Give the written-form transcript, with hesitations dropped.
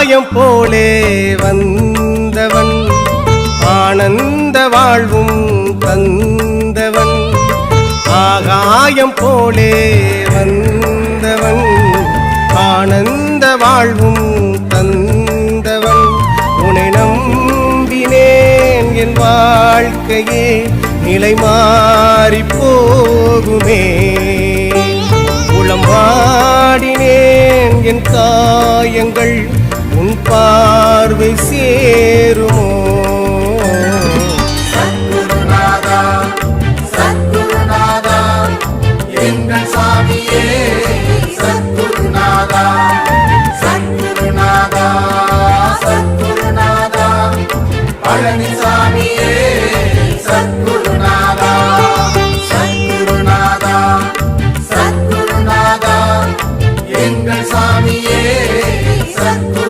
ஆகாயம் போலே வந்தவன் ஆனந்த வாழ்வும் தந்தவன் ஆகாயம் போலே வந்தவன் ஆனந்த வாழ்வும் தந்தவன் உன்னை நம்பினேன் என் வாழ்க்கையே நிலை மாறி போகுமே உளம் வாடினேன் என் காயங்கள் உன் பார்வை சேருமோ சத்குருநாதா சத்குருநாதா எங்கள் சாமியே சத்குருநாதா சத்குருநாதா சத்குருநாதா பழனி